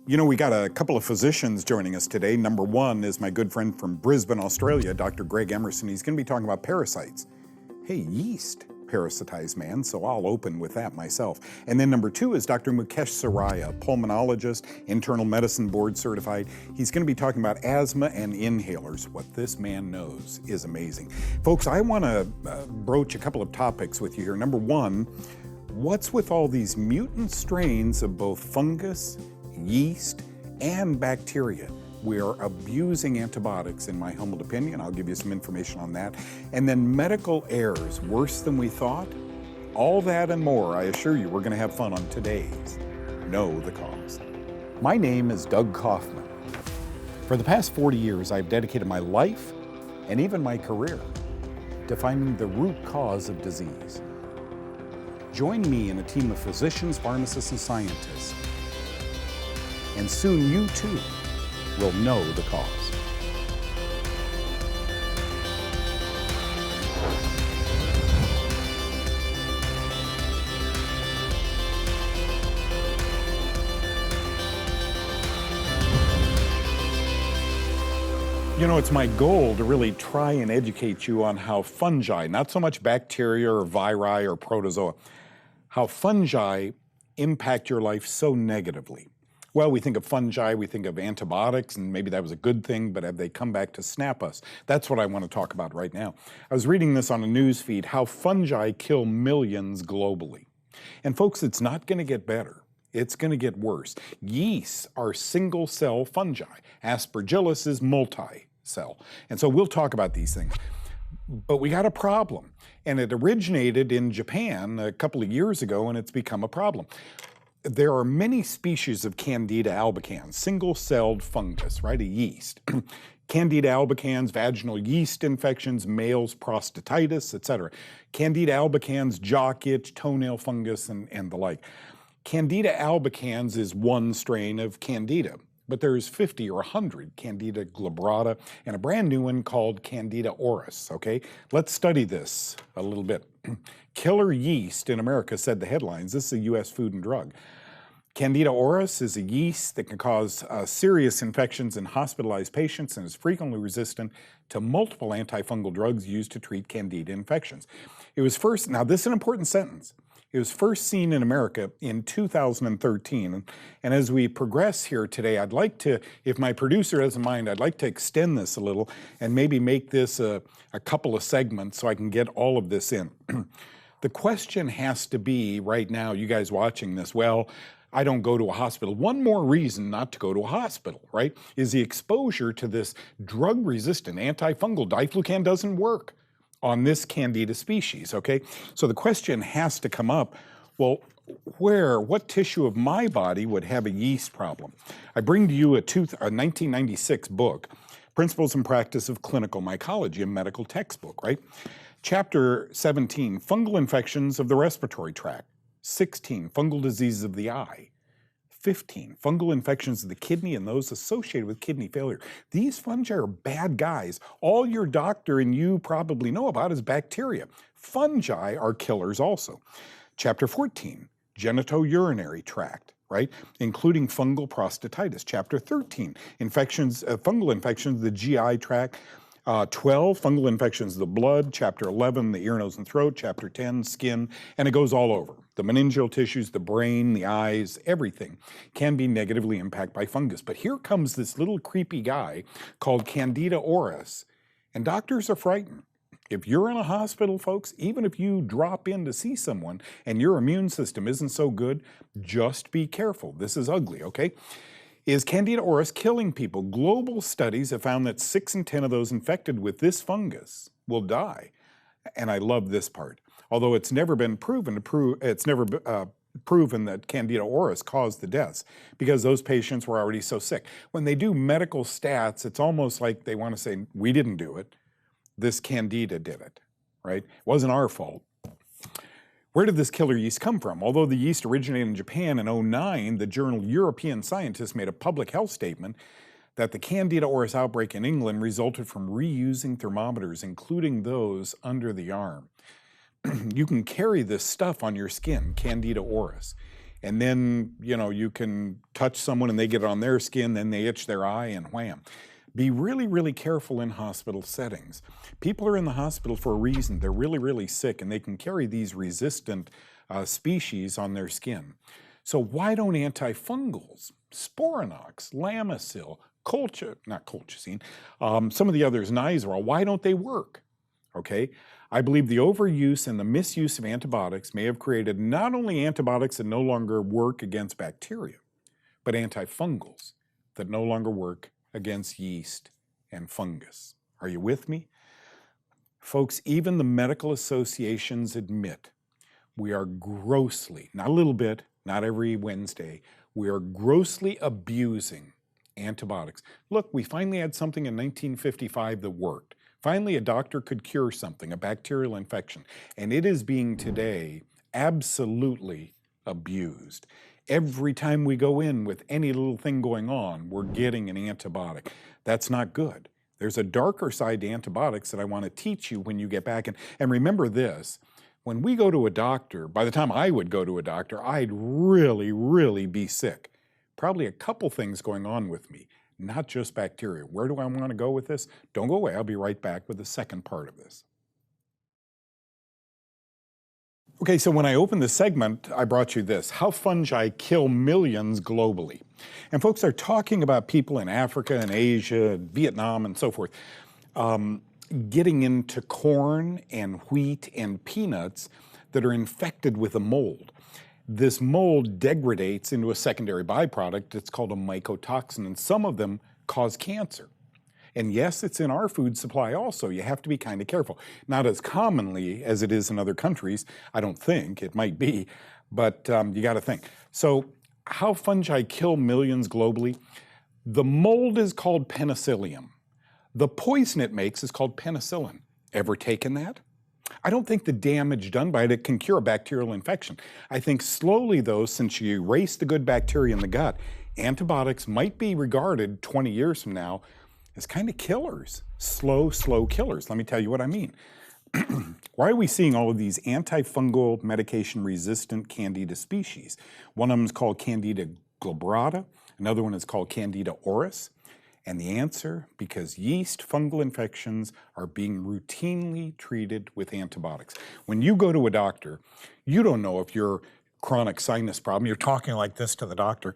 You know, we got a couple of physicians joining us today. Number one is my good friend from Brisbane, Australia, Dr. Greg Emerson. He's going to be talking about parasites. Hey, yeast parasitize man, so I'll open with that myself. And then number two is Dr. Mukesh Saraya, pulmonologist, internal medicine board certified. He's going to be talking about asthma and inhalers. What this man knows is amazing. Folks, I want to broach a couple of topics with you here. Number one, what's with all these mutant strains of both fungus, yeast, and bacteria? We are abusing antibiotics, in my humble opinion. I'll give you some information on that. And then medical errors, worse than we thought. All that and more, I assure you, we're going to have fun on today's Know the Cause. My name is Doug Kaufman. For the past 40 years, I've dedicated my life and even my career to finding the root cause of disease. Join me in a team of physicians, pharmacists, and scientists. And soon you too will know the cause. You know, it's my goal to really try and educate you on how fungi, not so much bacteria or viri or protozoa, how fungi impact your life so negatively. Well, we think of fungi, we think of antibiotics, and maybe that was a good thing, but have they come back to snap us? That's what I want to talk about right now. I was reading this on a news feed, how fungi kill millions globally. And folks, it's not going to get better. It's going to get worse. Yeasts are single-cell fungi. Aspergillus is multi-cell. And so we'll talk about these things. But we got a problem. And it originated in Japan a couple of years ago, and it's become a problem. There are many species of Candida albicans, single-celled fungus, right, a yeast. Candida albicans, vaginal yeast infections, males prostatitis, etc. Candida albicans, jock itch, toenail fungus, and the like. Candida albicans is one strain of Candida, but there's 50 or 100 Candida glabrata and a brand new one called Candida auris, okay? Let's study this a little bit. Killer yeast in America, said the headlines. This is a U.S. Food and Drug. Candida auris is a yeast that can cause serious infections in hospitalized patients and is frequently resistant to multiple antifungal drugs used to treat Candida infections. It was first, now this is an important sentence, it was first seen in America in 2013. And as we progress here today, I'd like to, if my producer doesn't mind, I'd like to extend this a little and maybe make this a couple of segments so I can get all of this in. The question has to be right now, you guys watching this, well, I don't go to a hospital. One more reason not to go to a hospital, right, is the exposure to this drug-resistant antifungal. Diflucan doesn't work on this Candida species, okay? So the question has to come up, well, what tissue of my body would have a yeast problem? I bring to you a 1996 book, Principles and Practice of Clinical Mycology, a medical textbook, right? Chapter 17, fungal infections of the respiratory tract. 16, fungal diseases of the eye. 15, fungal infections of the kidney and those associated with kidney failure. These fungi are bad guys. All your doctor and you probably know about is bacteria. Fungi are killers also. Chapter 14, genitourinary tract, right? Including fungal prostatitis. Chapter 13, fungal infections of the GI tract. 12, fungal infections of the blood. Chapter 11, the ear, nose, and throat. Chapter 10, skin, and it goes all over. The meningeal tissues, the brain, the eyes, everything can be negatively impacted by fungus. But here comes this little creepy guy called Candida auris, and doctors are frightened. If you're in a hospital, folks, even if you drop in to see someone and your immune system isn't so good, just be careful. This is ugly, okay? Is Candida auris killing people? Global studies have found that 6 in 10 of those infected with this fungus will die. And I love this part. Although it's never been proven proven that Candida auris caused the deaths because those patients were already so sick. When they do medical stats, it's almost like they want to say, we didn't do it. This Candida did it, right? It wasn't our fault. Where did this killer yeast come from? Although the yeast originated in Japan in 2009, the journal European Scientists made a public health statement that the Candida auris outbreak in England resulted from reusing thermometers, including those under the arm. You can carry this stuff on your skin, Candida auris, And then, you can touch someone and they get it on their skin, then they itch their eye and wham. Be really, really careful in hospital settings. People are in the hospital for a reason. They're really, really sick and they can carry these resistant species on their skin. So why don't antifungals, Sporanox, Lamisil, colchicine, some of the others, Nizoral, why don't they work? Okay, I believe the overuse and the misuse of antibiotics may have created not only antibiotics that no longer work against bacteria, but antifungals that no longer work against yeast and fungus. Are you with me? Folks, even the medical associations admit we are grossly, not a little bit, not every Wednesday, we are grossly abusing antibiotics. Look, we finally had something in 1955 that worked. Finally, a doctor could cure something, a bacterial infection, and it is being today absolutely abused. Every time we go in with any little thing going on, we're getting an antibiotic. That's not good. There's a darker side to antibiotics that I want to teach you when you get back. And remember this, when we go to a doctor, by the time I would go to a doctor, I'd really, really be sick. Probably a couple things going on with me, not just bacteria. Where do I want to go with this? Don't go away. I'll be right back with the second part of this. Okay, so when I opened this segment, I brought you this, how fungi kill millions globally. And folks are talking about people in Africa and Asia, Vietnam and so forth, getting into corn and wheat and peanuts that are infected with a mold. This mold degradates into a secondary byproduct. It's called a mycotoxin, and some of them cause cancer. And yes, it's in our food supply also. You have to be kind of careful. Not as commonly as it is in other countries, I don't think. It might be, but you got to think. So how fungi kill millions globally? The mold is called penicillium. The poison it makes is called penicillin. Ever taken that? I don't think the damage done by it can cure a bacterial infection. I think slowly, though, since you erase the good bacteria in the gut, antibiotics might be regarded 20 years from now as kind of killers, slow killers. Let me tell you what I mean. Why are we seeing all of these antifungal medication-resistant Candida species? One of them is called Candida glabrata. Another one is called Candida auris. And the answer, because yeast fungal infections are being routinely treated with antibiotics. When you go to a doctor, you don't know if you're chronic sinus problem. You're talking like this to the doctor.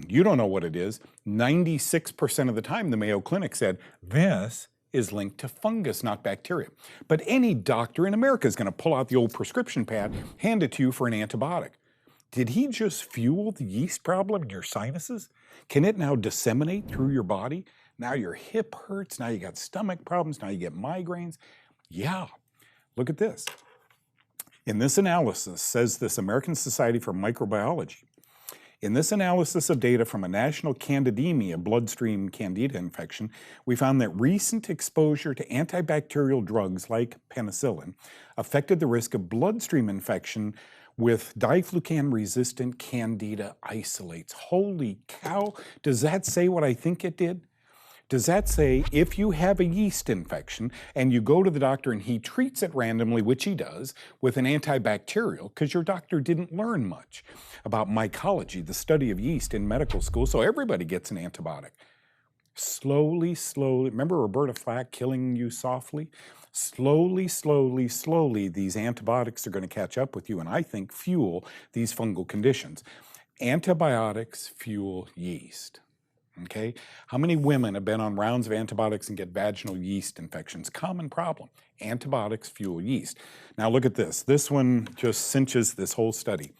You don't know what it is. 96% of the time, the Mayo Clinic said, this is linked to fungus, not bacteria. But any doctor in America is going to pull out the old prescription pad, hand it to you for an antibiotic. Did he just fuel the yeast problem in your sinuses? Can it now disseminate through your body? Now your hip hurts, now you got stomach problems, now you get migraines. Yeah, look at this. In this analysis, says this American Society for Microbiology, in this analysis of data from a national candidemia bloodstream candida infection, we found that recent exposure to antibacterial drugs like penicillin affected the risk of bloodstream infection with diflucan-resistant candida isolates. Holy cow, does that say what I think it did? Does that say if you have a yeast infection and you go to the doctor and he treats it randomly, which he does, with an antibacterial, because your doctor didn't learn much about mycology, the study of yeast in medical school, so everybody gets an antibiotic. Slowly, remember Roberta Flack, Killing You Softly? Slowly, these antibiotics are going to catch up with you and I think fuel these fungal conditions. Antibiotics fuel yeast. Okay, how many women have been on rounds of antibiotics and get vaginal yeast infections? Common problem. Antibiotics fuel yeast. Now look at this. This one just cinches this whole study.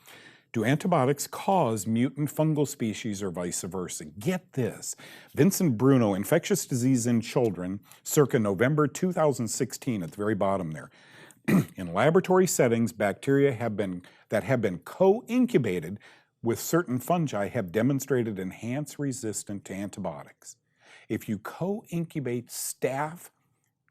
Do antibiotics cause mutant fungal species or vice versa? Get this. Vincent Bruno, Infectious Disease in Children, circa November 2016, at the very bottom there. In laboratory settings, bacteria that have been co-incubated with certain fungi have demonstrated enhanced resistance to antibiotics. If you co-incubate staph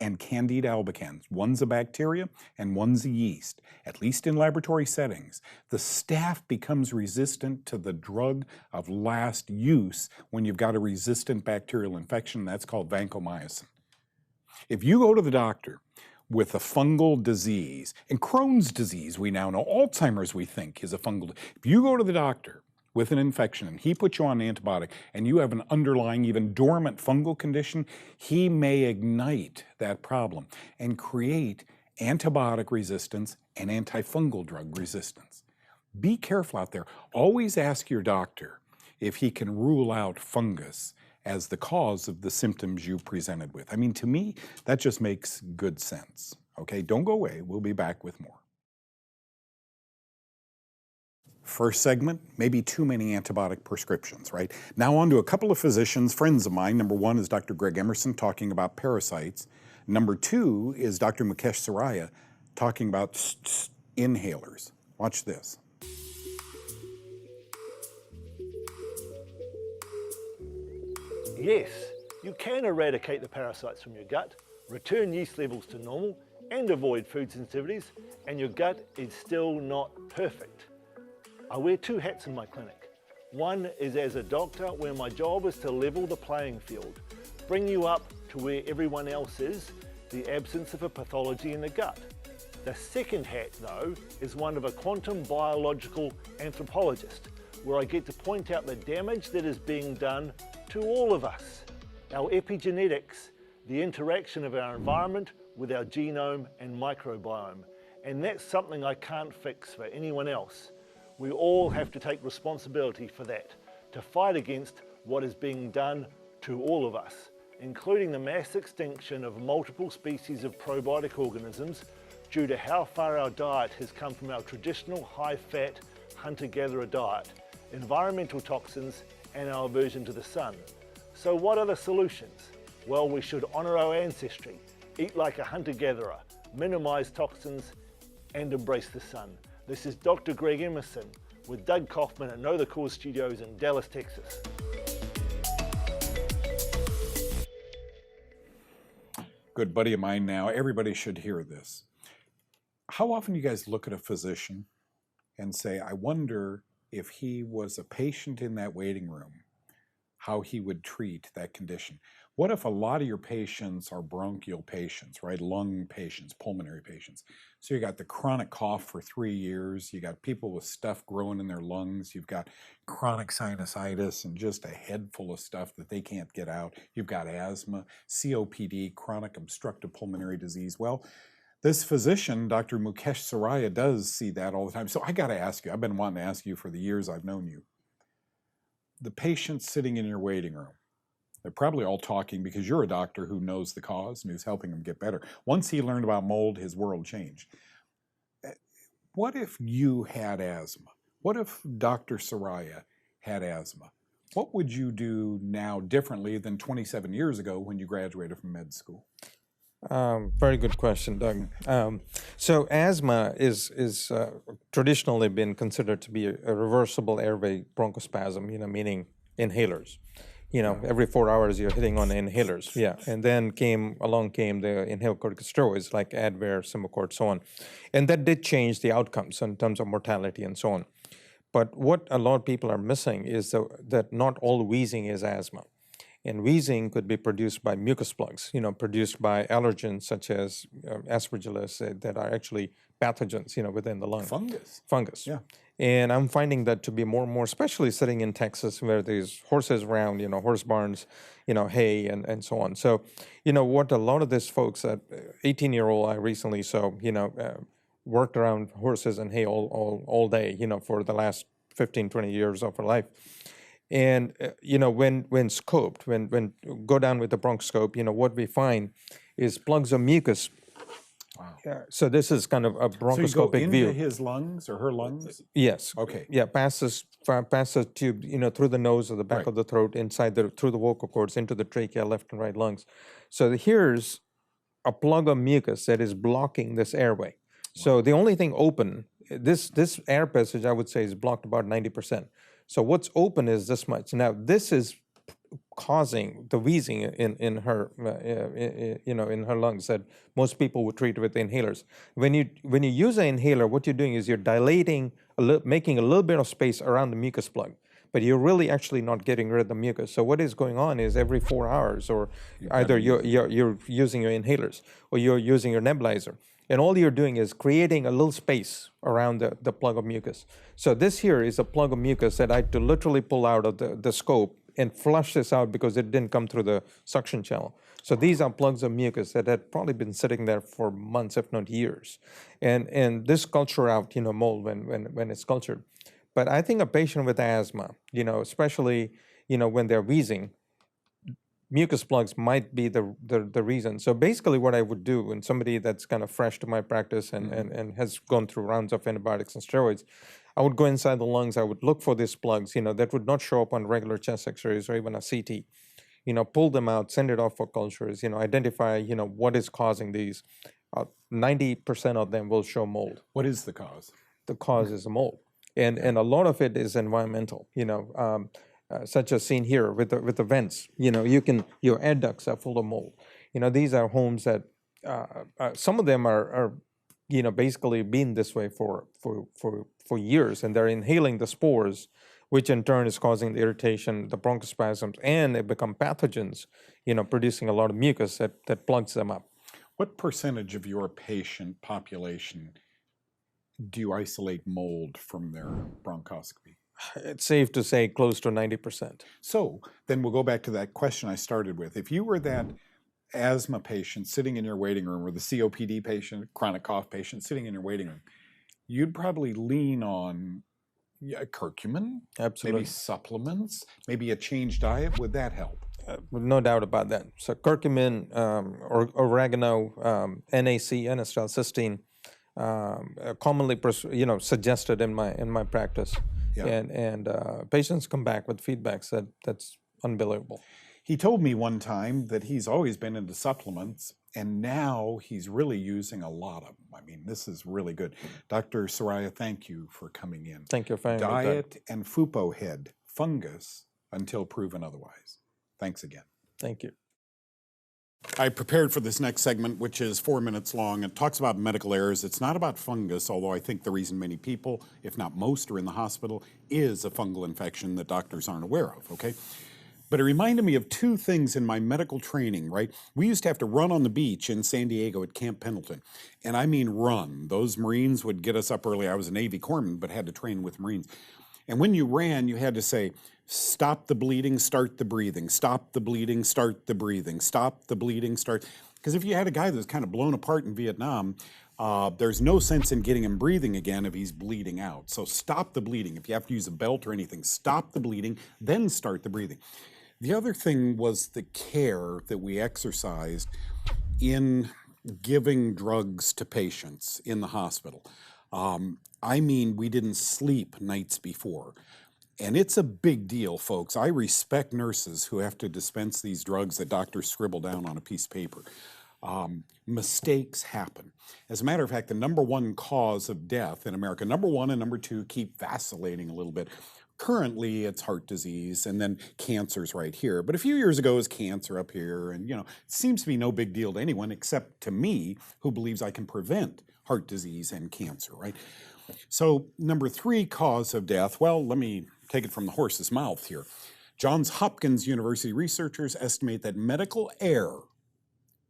and Candida albicans, one's a bacteria and one's a yeast, at least in laboratory settings, the staph becomes resistant to the drug of last use when you've got a resistant bacterial infection. That's called vancomycin. If you go to the doctor with a fungal disease, and Crohn's disease, we now know, Alzheimer's, we think, is a fungal. If you go to the doctor with an infection and he puts you on an antibiotic and you have an underlying, even dormant fungal condition, he may ignite that problem and create antibiotic resistance and antifungal drug resistance. Be careful out there. Always ask your doctor if he can rule out fungus as the cause of the symptoms you presented with. I mean, to me, that just makes good sense. Okay, don't go away. We'll be back with more. First segment, maybe too many antibiotic prescriptions, right? Now on to a couple of physicians, friends of mine. Number one is Dr. Greg Emerson talking about parasites. Number two is Dr. Mukesh Saraya talking about inhalers. Watch this. Yes, you can eradicate the parasites from your gut, return yeast levels to normal, and avoid food sensitivities, and your gut is still not perfect. I wear two hats in my clinic. One is as a doctor, where my job is to level the playing field, bring you up to where everyone else is, the absence of a pathology in the gut. The second hat, though, is one of a quantum biological anthropologist, where I get to point out the damage that is being done to all of us. Our epigenetics, the interaction of our environment with our genome and microbiome. And that's something I can't fix for anyone else. We all have to take responsibility for that, to fight against what is being done to all of us, including the mass extinction of multiple species of probiotic organisms due to how far our diet has come from our traditional high-fat hunter-gatherer diet, environmental toxins, and our aversion to the sun. So what are the solutions? Well, we should honor our ancestry, eat like a hunter-gatherer, minimize toxins, and embrace the sun. This is Dr. Greg Emerson with Doug Kaufman at Know the Cause Studios in Dallas, Texas. Good buddy of mine now. Everybody should hear this. How often do you guys look at a physician and say, I wonder if he was a patient in that waiting room, how he would treat that condition? What if a lot of your patients are bronchial patients, right? Lung patients, pulmonary patients. So you got the chronic cough for 3 years, you got people with stuff growing in their lungs, you've got chronic sinusitis and just a head full of stuff that they can't get out. You've got asthma, COPD, chronic obstructive pulmonary disease. Well, this physician, Dr. Mukesh Saraya, does see that all the time. So I got to ask you, I've been wanting to ask you for the years I've known you. The patients sitting in your waiting room, they're probably all talking because you're a doctor who knows the cause and who's helping them get better. Once he learned about mold, his world changed. What if you had asthma? What if Dr. Saraya had asthma? What would you do now differently than 27 years ago when you graduated from med school? Very good question, Doug. So asthma is traditionally been considered to be a reversible airway bronchospasm, meaning inhalers. Every 4 hours you're hitting on inhalers. Yeah, and then along came the inhaled corticosteroids like Advair, Symbicort, so on. And that did change the outcomes in terms of mortality and so on. But what a lot of people are missing is that not all wheezing is asthma. And wheezing could be produced by mucus plugs, produced by allergens such as aspergillus that are actually pathogens, within the lung. Fungus. Yeah. And I'm finding that to be more and more, especially sitting in Texas where there's horses around, horse barns, hay and so on. So, what a lot of these folks, 18-year-old I recently saw, worked around horses and hay all day, for the last 15, 20 years of her life. And, when scoped, when go down with the bronchoscope, what we find is plugs of mucus. Wow. So this is kind of a bronchoscopic view. So you go into his lungs or her lungs? Yes. Okay. Yeah, passes tube, through the nose or the back of the throat, through the vocal cords, into the trachea, left and right lungs. So here's a plug of mucus that is blocking this airway. Wow. So the only thing open, this air passage, I would say, is blocked about 90%. So what's open is this much. Now this is causing the wheezing in her, in her lungs that most people would treat with inhalers. When you use an inhaler, what you're doing is you're dilating, making a little bit of space around the mucus plug. but you're really actually not getting rid of the mucus. So what is going on is every 4 hours, or either you're using your inhalers or you're using your nebulizer, and all you're doing is creating a little space around the plug of mucus. So this here is a plug of mucus that I had to literally pull out of the scope and flush this out because it didn't come through the suction channel. So these are plugs of mucus that had probably been sitting there for months, if not years. And this culture out, mold when it's cultured. But I think a patient with asthma, especially, when they're wheezing, mucus plugs might be the reason. So basically what I would do when somebody that's kind of fresh to my practice and has gone through rounds of antibiotics and steroids, I would go inside the lungs, I would look for these plugs, that would not show up on regular chest x-rays or even a CT. Pull them out, send it off for cultures, identify, what is causing these. 90% of them will show mold. What is the cause? The cause is a mold. And a lot of it is environmental, such as seen here with the vents. Your air ducts are full of mold. These are homes that some of them are basically been this way for years, and they're inhaling the spores, which in turn is causing the irritation, the bronchospasms, and they become pathogens, producing a lot of mucus that plugs them up. What percentage of your patient population do you isolate mold from their bronchoscopy? It's safe to say close to 90%. So then we'll go back to that question I started with. If you were that asthma patient sitting in your waiting room, or the COPD patient, chronic cough patient sitting in your waiting room, you'd probably lean on curcumin, Absolutely. maybe supplements, maybe a changed diet. Would that help? No doubt about that. So curcumin, or oregano, NAC, N-acetylcysteine, commonly suggested in my practice. Yeah. And patients come back with feedbacks that's unbelievable. He told me one time that he's always been into supplements, and now he's really using a lot of them. I mean, this is really good. Dr. Soraya, thank you for coming in. Thank you for having me. Diet and fupo head, fungus until proven otherwise. Thanks again. Thank you. I prepared for this next segment, which is 4 minutes long. It talks about medical errors. It's not about fungus, although I think the reason many people, if not most, are in the hospital is a fungal infection that doctors aren't aware of, okay? But it reminded me of two things in my medical training, right? We used to have to run on the beach in San Diego at Camp Pendleton. And I mean run. Those Marines would get us up early. I was a Navy corpsman, but had to train with Marines. And when you ran, you had to say, stop the bleeding, start the breathing. Stop the bleeding, start the breathing. Stop the bleeding, start. Because if you had a guy that was kind of blown apart in Vietnam, there's no sense in getting him breathing again if he's bleeding out. So stop the bleeding. If you have to use a belt or anything, stop the bleeding, then start the breathing. The other thing was the care that we exercised in giving drugs to patients in the hospital. I mean, we didn't sleep nights before. And it's a big deal, folks. I respect nurses who have to dispense these drugs that doctors scribble down on a piece of paper. Mistakes happen. As a matter of fact, the #1 cause of death in America, #1 and #2 keep vacillating a little bit. Currently, it's heart disease, and then cancer's right here. But a few years ago, it was cancer up here. And, it seems to be no big deal to anyone except to me, who believes I can prevent heart disease and cancer, right? So, #3 cause of death, well, let me take it from the horse's mouth here. Johns Hopkins University researchers estimate that medical error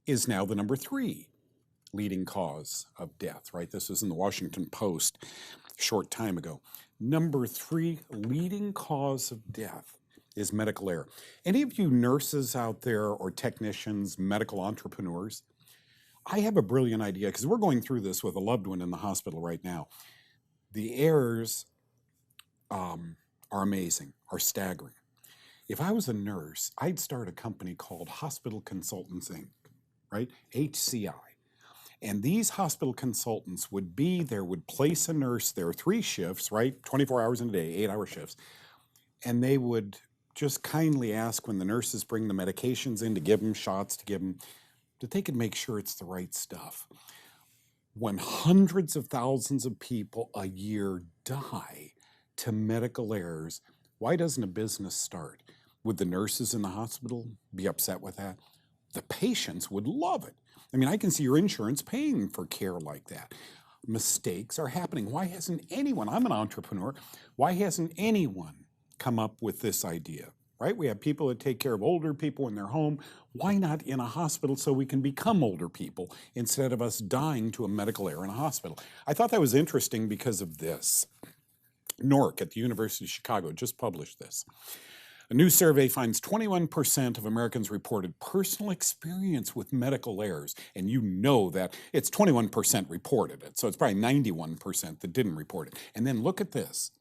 is now the #3 leading cause of death, right? This was in the Washington Post a short time ago. #3 leading cause of death is medical error. Any of you nurses out there, or technicians, medical entrepreneurs, I have a brilliant idea, because we're going through this with a loved one in the hospital right now. The errors are amazing, are staggering. If I was a nurse, I'd start a company called Hospital Consultants, Inc., right? HCI. And these hospital consultants would be there, would place a nurse there, 3 shifts, right? 24 hours in a day, 8-hour shifts. And they would just kindly ask when the nurses bring the medications in to give them shots, to give them, that they could make sure it's the right stuff. When hundreds of thousands of people a year die to medical errors, why doesn't a business start? Would the nurses in the hospital be upset with that? The patients would love it. I mean, I can see your insurance paying for care like that. Mistakes are happening. Why hasn't anyone, I'm an entrepreneur, why hasn't anyone come up with this idea, right? We have people that take care of older people in their home. Why not in a hospital so we can become older people instead of us dying to a medical error in a hospital? I thought that was interesting because of this. NORC at the University of Chicago just published this. A new survey finds 21% of Americans reported personal experience with medical errors. And you know that it's 21% reported it. So it's probably 91% that didn't report it. And then look at this.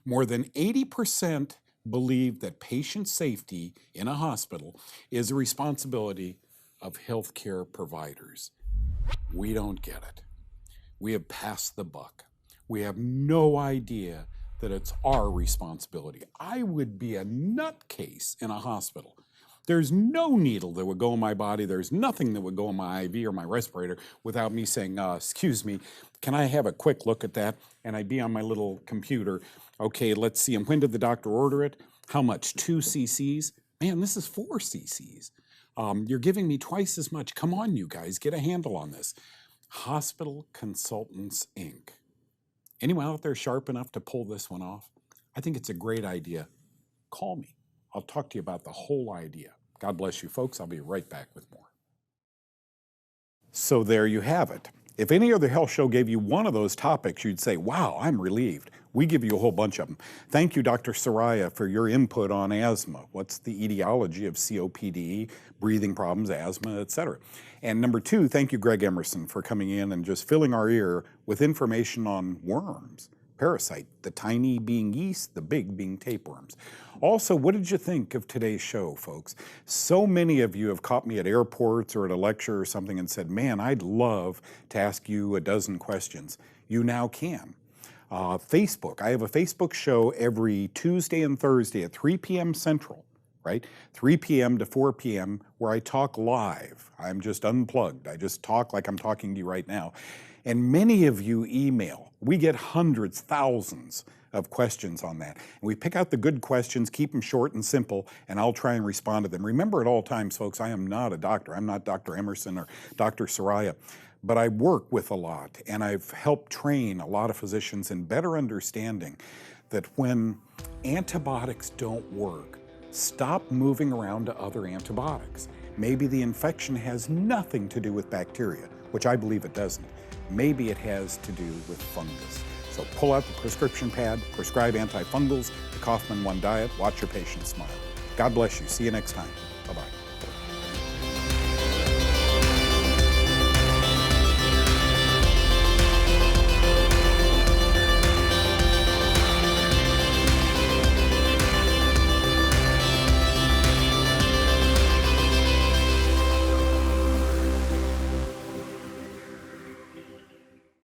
More than 80% believe that patient safety in a hospital is a responsibility of healthcare providers. We don't get it. We have passed the buck. We have no idea that it's our responsibility. I would be a nutcase in a hospital. There's no needle that would go in my body. There's nothing that would go in my IV or my respirator without me saying, excuse me, can I have a quick look at that? And I'd be on my little computer. Okay, let's see. And when did the doctor order it? How much? 2 cc's? Man, this is 4 cc's. You're giving me twice as much. Come on, you guys, get a handle on this. Hospital Consultants, Inc. Anyone out there sharp enough to pull this one off? I think it's a great idea. Call me. I'll talk to you about the whole idea. God bless you, folks. I'll be right back with more. So there you have it. If any other health show gave you one of those topics, you'd say, wow, I'm relieved. We give you a whole bunch of them. Thank you, Dr. Soraya, for your input on asthma. What's the etiology of COPD, breathing problems, asthma, et cetera. And number 2, thank you, Greg Emerson, for coming in and just filling our ear with information on worms, parasite, the tiny being yeast, the big being tapeworms. Also, what did you think of today's show, folks? So many of you have caught me at airports or at a lecture or something and said, man, I'd love to ask you a dozen questions. You now can. Facebook, I have a Facebook show every Tuesday and Thursday at 3 p.m. Central, right? 3 p.m. to 4 p.m. where I talk live. I'm just unplugged. I just talk like I'm talking to you right now. And many of you email. We get hundreds, thousands of questions on that. And we pick out the good questions, keep them short and simple, and I'll try and respond to them. Remember at all times, folks, I am not a doctor. I'm not Dr. Emerson or Dr. Soraya. But I work with a lot, and I've helped train a lot of physicians in better understanding that when antibiotics don't work, stop moving around to other antibiotics. Maybe the infection has nothing to do with bacteria, which I believe it doesn't. Maybe it has to do with fungus. So pull out the prescription pad, prescribe antifungals, the Kaufman 1 diet, watch your patients smile. God bless you. See you next time. Bye-bye.